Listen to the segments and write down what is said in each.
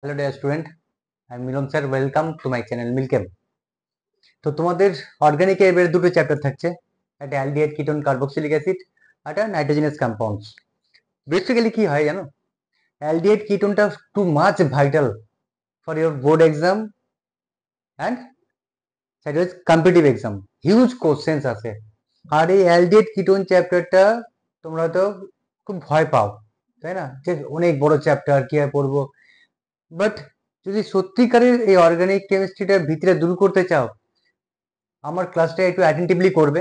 Hello dear student, I am Milon sir. Welcome to my channel Milkem. তো তোমাদের অর্গানিকে এবারে দুটো চ্যাপ্টার থাকছে, একটা অ্যালডিহাইড কিটোন কার্বক্সিলিক অ্যাসিড, একটা নাইট্রোজেনাস কম্পাউন্ডস। বেসিক্যালি কি হয় জানো, অ্যালডিহাইড কিটোনটা too much vital for your board exam and that is competitive exam. Huge questions আছে। আর এই অ্যালডিহাইড কিটোন চ্যাপ্টারটা তোমরা তো খুব ভয় পাও, তাই না, যে অনেক বড় চ্যাপ্টার কি আর পড়বো। বাট যদি সত্যিকারের এই অর্গানিক কেমিস্ট্রিটার ভিতরে দূর করতে চাও, আমার ক্লাসটা একটু অ্যাটেন্টিভলি করবে,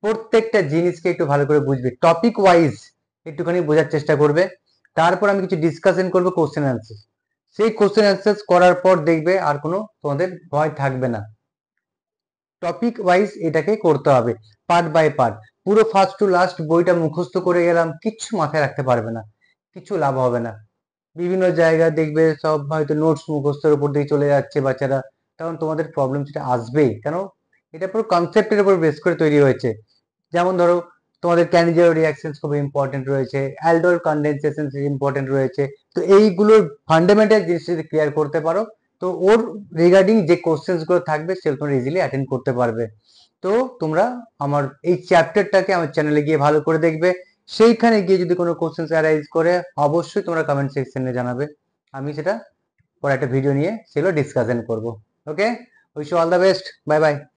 প্রত্যেকটা জিনিসকে একটু ভালো করে বুঝবে, টপিক ওয়াইজ একটুখানি বোঝার চেষ্টা করবে। তারপর আমি কিছু ডিসকাশন করবো, কোশ্চেন অ্যান্সার। সেই কোশ্চেন অ্যান্সার করার পর দেখবে আর কোনো তোমাদের ভয় থাকবে না। টপিক ওয়াইজ এটাকে করতে হবে, পার্ট বাই পার্ট। পুরো ফার্স্ট টু লাস্ট বইটা মুখস্থ করে গেলাম, কিচ্ছু মাথায় রাখতে পারবে না, কিছু লাভ হবে না। বিভিন্ন জায়গায় দেখবে সব হয়তো নোটস মুখস্থের উপর দিয়ে চলে যাচ্ছে বাচ্চারা, তখন তোমাদের প্রবলেম সেটা আসবেই। কেন, এটা পুরো কনসেপ্টের উপর বেস করে তৈরি হয়েছে। যেমন ধরো তোমাদের ক্যানিজেরো রিঅ্যাকশনস খুব ইম্পর্টেন্ট রয়েছে, অ্যালডোল কনডেনসেশন ইম্পর্টেন্ট রয়েছে। তো এইগুলোর ফান্ডামেন্টাল জিনিস যদি ক্লিয়ার করতে পারো, তো ওর রিগার্ডিং যে কোশ্চেন্স গুলো থাকবে সেগুলো তোমরা ইজিলি অ্যাটেন্ড করতে পারবে। তো তোমরা আমার এই চ্যাপ্টারটাকে আমার চ্যানেলে গিয়ে ভালো করে দেখবে। সেইখানে গিয়ে যদি কোনো কোশ্চেন্স অ্যারাইজ করে, অবশ্যই তোমরা কমেন্ট সেকশনে জানাবে, আমি সেটা পরে একটা ভিডিও নিয়ে সেগুলো ডিসকাশন করব। Okay, wish you all the best, bye by.